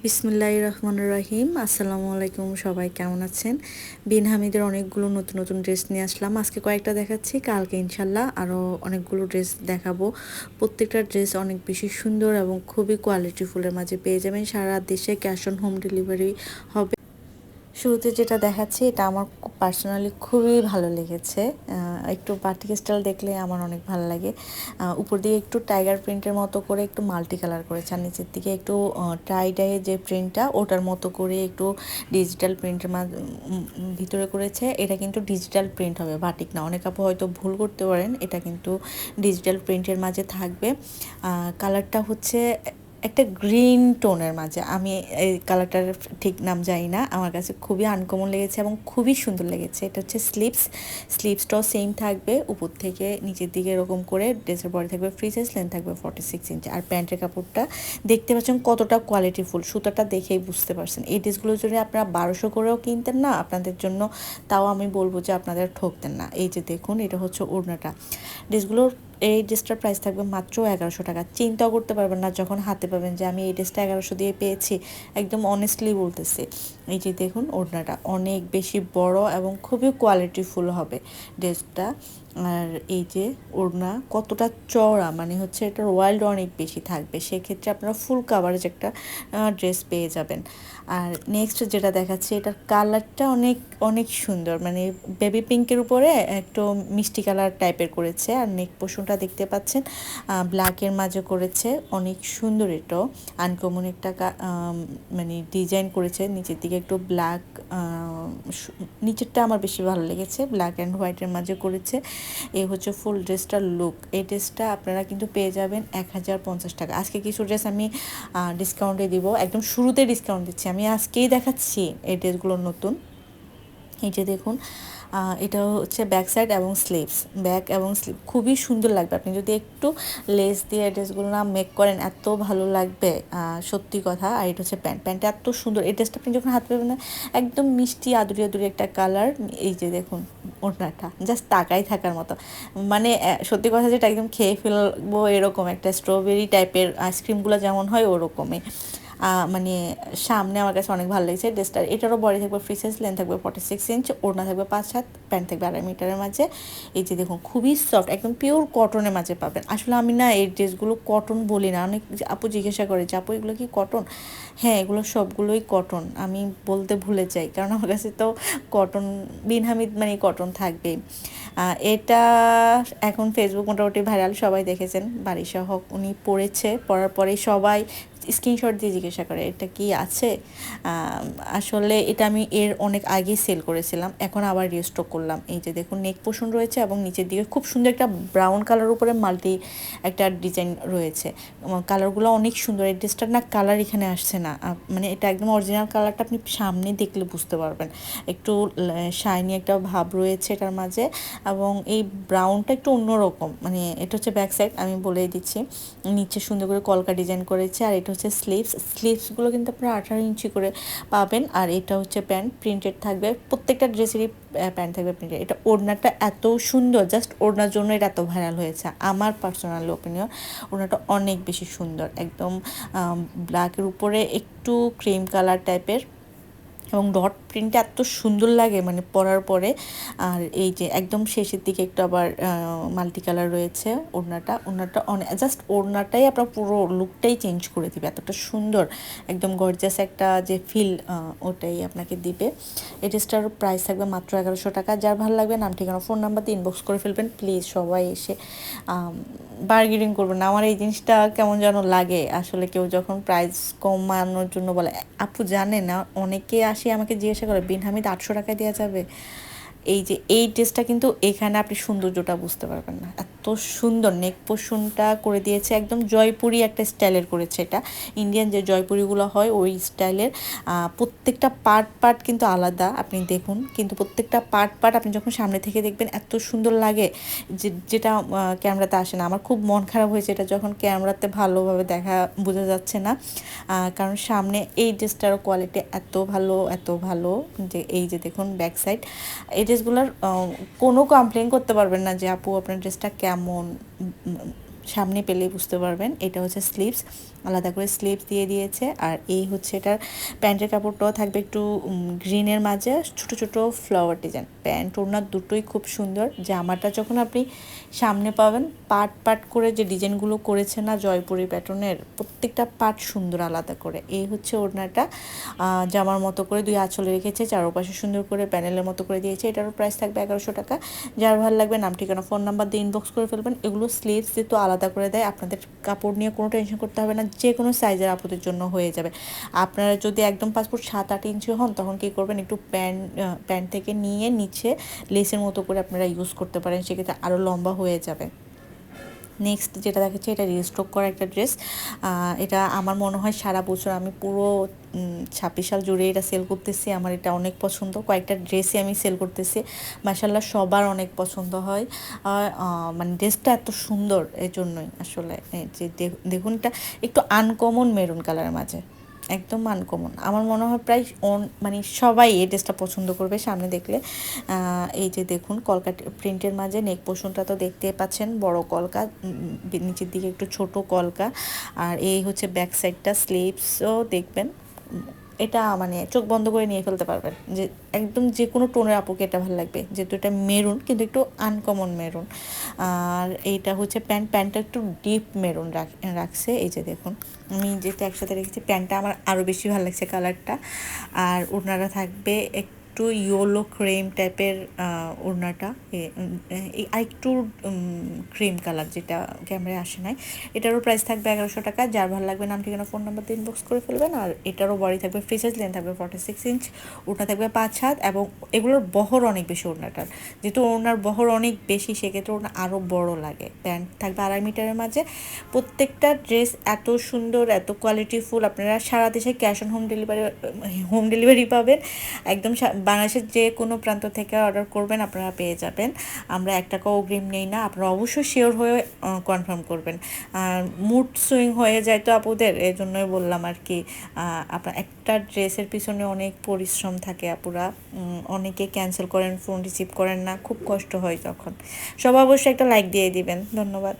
বিসমিল্লাহির রহমানির রহিম। আসসালামু আলাইকুম, সবাই কেমন আছেন? বিন হামিদের অনেকগুলো নতুন নতুন ড্রেস নিয়ে আসলাম। আজকে কয়েকটা দেখাচ্ছি, কালকে ইনশাল্লাহ আরও অনেকগুলো ড্রেস দেখাবো। প্রত্যেকটা ড্রেস অনেক বেশি সুন্দর এবং খুবই কোয়ালিটিফুলের মাঝে পেয়ে যাবেন। সারা দেশে ক্যাশ অন হোম ডেলিভারি হবে। শুরুতে যেটা দেখাচ্ছি এটা আমার পার্সোনালি খুবই ভালো লেগেছে। একটু বাটিক স্টাইল দেখলে আমার অনেক ভালো লাগে। উপর দিকে একটু টাইগার প্রিন্টের মতো করে একটু মাল্টি কালার করেছে, আর নিচের দিকে একটু টাই ডাইয়ের যে প্রিন্টটা ওটার মতো করে একটু ডিজিটাল প্রিন্টের ভিতরে করেছে। এটা কিন্তু ডিজিটাল প্রিন্ট হবে, বাটিক না। অনেক আপু হয়তো ভুল করতে পারেন, এটা কিন্তু ডিজিটাল প্রিন্টের মাঝে থাকবে। কালারটা হচ্ছে একটা গ্রিন টোনের মাঝে। আমি এই কালারটার ঠিক নাম জানি না, আমার কাছে খুবই আনকমন লেগেছে এবং খুবই সুন্দর লেগেছে। এটা হচ্ছে স্লিপসটাও সেম থাকবে, উপর থেকে নিচের দিকে এরকম করে। ড্রেসের বডি থাকবে ফ্রি সাইজ, লেন্থ থাকবে 46 ইঞ্চি। আর প্যান্টের কাপড়টা দেখতে পাচ্ছেন কতটা কোয়ালিটিফুল, সুতাটা দেখেই বুঝতে পারছেন। এই ড্রেসগুলো যদি আপনারা 1200 করেও কিনতেন না আপনাদের জন্য, তাও আমি বলবো যে আপনাদের ঠকতেন না। এই যে দেখুন, এটা হচ্ছে ওড়নাটা। ড্রেসগুলোর এই ড্রেসটার প্রাইস থাকবে মাত্র 1100 টাকা। চিন্তাও করতে পারবেন না যখন হাতে পাবেন যে আমি এই ড্রেসটা 1100 দিয়ে পেয়েছি। একদম অনেস্টলি বলতেছি। এই যে দেখুন, ওড়নাটা অনেক বেশি বড় এবং খুবই কোয়ালিটিফুল হবে ড্রেসটা। আর এই যে ওড়না কতটা চওড়া, মানে হচ্ছে এটার ওয়াইল্ড অনেক বেশি থাকবে, সেক্ষেত্রে আপনারা ফুল কাভারেজ একটা ড্রেস পেয়ে যাবেন। আর নেক্সট যেটা দেখাচ্ছি, এটার কালারটা অনেক অনেক সুন্দর, মানে বেবি পিঙ্কের উপরে একটু মিষ্টি কালার টাইপের করেছে। আর নেক পোর্শনটা দেখতে পাচ্ছেন ব্ল্যাকের মাঝে করেছে, অনেক সুন্দর। এটাও আনকমন একটা মানে ডিজাইন করেছে। নিচের দিকে একটু ব্ল্যাক, নিচেরটা আমার বেশি ভালো লেগেছে, ব্ল্যাক অ্যান্ড হোয়াইটের মাঝে করেছে। এই হচ্ছে ফুল ড্রেসটার লুক। এই ড্রেসটা আপনারা কিন্তু পেয়ে যাবেন 1050 টাকা। আজকে কিছু ড্রেস আমি ডিসকাউন্টে দিব, একদম শুরুতে ডিসকাউন্ট দিচ্ছি। আমি আজকেই দেখাচ্ছি এই ড্রেসগুলো নতুন। এই যে দেখুন, এটা হচ্ছে ব্যাক সাইড এবং স্লিভস, ব্যাক এবং স্লিভ খুবই সুন্দর লাগবে। আপনি যদি একটু লেস দিয়ে ড্রেসগুলো না মেক করেন, এত ভালো লাগবে, সত্যি কথা। আর এটা হচ্ছে প্যান্টটা এত সুন্দর। এই ড্রেসটা আপনি যখন হাত পাবেন না, একদম মিষ্টি আদুরি আদুরি একটা কালার। এই যে দেখুন ওড়নাটা, জাস্ট তাকাই থাকার মতো, মানে সত্যি কথা যেটা একদম খেয়ে ফেলবো এরকম একটা স্ট্রবেরি টাইপের আইসক্রিমগুলো যেমন হয় ওরকমই। মানে সামনে আমার কাছে অনেক ভালো লেগেছে ড্রেসটার। এটারও বডি থাকবে ফ্রি সাইজ, লেন্থ থাকবে 46 ইঞ্চ, ওড়না থাকবে 5 হাত, প্যান্ট থাকবে 2.5 মিটারের মাঝে। এই যে দেখুন, খুবই সফট, একদম পিওর কটনের মাঝে পাবেন। আসলে আমি না এই ড্রেসগুলো কটন বলি না, অনেক আপু জিজ্ঞাসা করে যে আপু এগুলো কি কটন? হ্যাঁ, এগুলো সবগুলোই কটন, আমি বলতে ভুলে যাই, কারণ আমার কাছে তো কটন, বিন হামিদ মানে কটন থাকবেই। এটা এখন ফেসবুক মোটামুটি ভাইরাল, সবাই দেখেছেন। বাড়িসহ উনি পড়েছে, পড়ার পরেই সবাই স্ক্রিনশট দিয়ে জিজ্ঞাসা করে এটা কি আছে। আসলে এটা আমি এর অনেক আগেই সেল করেছিলাম, এখন আবার রিস্টক করলাম। এই যে দেখুন, নেক পোর্শন রয়েছে এবং নিচের দিকে খুব সুন্দর একটা ব্রাউন কালার উপরে মাল্টি একটা ডিজাইন রয়েছে। কালারগুলো অনেক সুন্দর। এই ড্রেসটার না কালার এখানে আসছে না, মানে এটা একদম অরিজিনাল কালারটা আপনি সামনে দেখলে বুঝতে পারবেন। একটু শাইনি একটা ভাব রয়েছে এটার মাঝে, এবং এই ব্রাউনটা একটু অন্যরকম। মানে এটা হচ্ছে ব্যাক সাইড, আমি বলেই দিচ্ছি। নিচে সুন্দর করে কলকা ডিজাইন করেছে। আর এটা হচ্ছে স্লিভসগুলো কিন্তু আপনারা 18 ইঞ্চি করে পাবেন। আর এটা হচ্ছে প্যান্ট, প্রিন্টেড থাকবে, প্রত্যেকটা ড্রেসেরই প্যান্ট থাকবে প্রিন্টেড। এটা ওড়নাটা এত সুন্দর, জাস্ট ওড়নার জন্য এটা এত ভাইরাল হয়েছে আমার পার্সোনাল ওপিনিয়ন। ওড়নাটা অনেক বেশি সুন্দর, একদম ব্ল্যাকের উপরে একটু ক্রিম কালার টাইপের, এবং ডট প্রিন্টটা এত সুন্দর লাগে মানে পরার পরে। আর এই যে একদম শেষের দিকে একটু আবার মাল্টি কালার রয়েছে। ওড়নাটা অনেক, জাস্ট ওড়নাটাই আপনার পুরো লুকটাই চেঞ্জ করে দিবে, এতটা সুন্দর, একদম গর্জিয়াস একটা যে ফিল, ওটাই আপনাকে দিবে। এই ড্রেসটার প্রাইস থাকবে মাত্র 1100 টাকা। যার ভালো লাগবে নাম, ঠিকানা, ফোন নাম্বার দিয়ে ইনবক্স করে ফেলবেন প্লিজ। সবাই এসে বার্গেনিং করবেন না, আমার এই জিনিসটা কেমন যেন লাগে আসলে। কেউ যখন প্রাইস কমানোর জন্য বলে, আপু জানে না, অনেকে আসে আমাকে জিজ্ঞাসা করে বিন হামিদ 800 টাকায় দেওয়া যাবে। এই যে এই ড্রেসটা কিন্তু এখানে আপনি সৌন্দর্যটা বুঝতে পারবেন না, এত সুন্দর। নেক পোর্শনটা করে দিয়েছে একদম জয়পুরি একটা স্টাইলের করেছে। এটা ইন্ডিয়ান যে জয়পুরিগুলো হয় ওই স্টাইলের। প্রত্যেকটা পার্ট কিন্তু আলাদা, আপনি দেখুন। কিন্তু প্রত্যেকটা পার্ট আপনি যখন সামনে থেকে দেখবেন এত সুন্দর লাগে, যেটা ক্যামেরাতে আসে না। আমার খুব মন খারাপ হয়েছে এটা যখন ক্যামেরাতে ভালোভাবে বোঝা যাচ্ছে না, কারণ সামনে এই ড্রেসটারও কোয়ালিটি এত ভালো যে এই যে দেখুন ব্যাক সাইড। এই ড্রেসগুলোর কোনো কমপ্লেন করতে পারবেন না যে আপু আপনার ড্রেসটা কেমন, সামনে পেলেই বুঝতে পারবেন। এটা হচ্ছে স্লিভস, আলাদা করে স্লিভস দিয়ে দিয়েছে। আর এই হচ্ছে এটার প্যান্টের কাপড়টাও থাকবে একটু গ্রিনের মাঝে ছোট ছোট ফ্লাওয়ার ডিজাইন। প্যান্ট ওড়না দুটোই খুব সুন্দর। জামাটা যখন আপনি সামনে পাবেন, পাট পাট করে যে ডিজাইনগুলো করেছে না জয়পুরি প্যাটার্নের, প্রত্যেকটা পাট সুন্দর আলাদা করে। এই হচ্ছে ওড়নাটা, জামার মতো করে দুই আঁচলে রেখেছে, চারপাশে সুন্দর করে প্যানেলের মতো করে দিয়েছে। এটারও প্রাইস থাকবে 1100 টাকা। যার ভালো লাগবে নাম ঠিকানা ফোন নাম্বার দিয়ে ইনবক্স করে ফেলবেন। এগুলো স্লিভস যেহেতু আলাদা করে দেয়, আপনাদের কাপড় নিয়ে কোনো টেনশন করতে হবে না, যে কোনো সাইজের আপুদের জন্য হয়ে যাবে। আপনারা যদি একদম পাসপোর্ট 7-8 ইঞ্চি হন, তখন কী করবেন, একটু প্যান্ট থেকে নিয়ে নিচে লেসের মতো করে আপনারা ইউজ করতে পারেন, সেক্ষেত্রে আরও লম্বা হয়ে যাবে। নেক্সট যেটা দেখাচ্ছে, এটা রিস্টক করা একটা ড্রেস। এটা আমার মনে হয় সারা বছর আমি পুরো 26 সাল জুড়ে এটা সেল করতেছি। আমার এটা অনেক পছন্দ, কয়েকটা ড্রেসই আমি সেল করতেছি, মাশাল্লাহ সবার অনেক পছন্দ হয়। মানে ড্রেসটা এত সুন্দর, এই জন্যই আসলে যে দেখুন, এটা একটু আনকমন মেরুন কালারের মাঝে, একদম আনকমন। আমার মনে হয় প্রায় মানে সবাই এই ড্রেসটা পছন্দ করবে সামনে দেখলে। এই যে দেখুন, কলকা প্রিন্টের মাঝে নেক পোর্শনটা তো দেখতে পাচ্ছেন, বড় কলকা, নিচের দিকে একটু ছোট কলকা। আর এই হচ্ছে ব্যাক সাইডটা, স্লিভসও দেখবেন, এটা মানে চোখ বন্ধ করে নিয়ে ফেলতে পারবেন, যে একদম যে কোনো টোনের আপুকে এটা ভালো লাগবে, যেহেতু এটা মেরুন কিন্তু একটু আনকমন মেরুন। আর এইটা হচ্ছে প্যান্টটা একটু ডিপ মেরুন রাখছে। এই যে দেখুন, আমি যেটা একসাথে রেখেছি, প্যান্টটা আমার আরও বেশি ভালো লাগছে কালারটা। আর ওড়নাটা থাকবে একটু ইয়েলো ক্রিম টাইপের, ওড়নাটা একটু ক্রিম কালার, যেটা ক্যামেরায় আসে নাই। এটারও প্রাইস থাকবে 1100 টাকা। যার ভালো লাগবে নাম ঠিকানা ফোন নাম্বার দিয়ে ইনবক্স করে ফেলবেন। আর এটারও বডি থাকবে ফ্রি সাইজ, লেন্থ থাকবে 46 ইঞ্চ, ওটা থাকবে 5 হাত, এবং এগুলোর বহর অনেক বেশি ওড়নাটার, যেহেতু ওড়নার বহর অনেক বেশি, সেক্ষেত্রে ওড়না আরও বড় লাগে। প্যান্ট থাকবে 2.5 মিটারের মাঝে। প্রত্যেকটা ড্রেস এত সুন্দর, এত কোয়ালিটিফুল, আপনারা সারা দেশে ক্যাশ অন হোম ডেলিভারি পাবেন। একদম বাংলাদেশের যে কোনো প্রান্ত থেকে অর্ডার করবেন আপনারা পেয়ে যাবেন। আমরা 1 টাকাও অগ্রিম নেই না, আপনারা অবশ্যই শিওর হয়ে কনফার্ম করবেন। মুড সুইং হয়ে যায় তো আপুদের, এই জন্যই বললাম আর কি। আপনার একটা ড্রেসের পিছনে অনেক পরিশ্রম থাকে আপুরা, অনেকে ক্যান্সেল করেন, ফোন রিসিভ করেন না, খুব কষ্ট হয় তখন। সবাই অবশ্যই একটা লাইক দিয়ে দিবেন। ধন্যবাদ।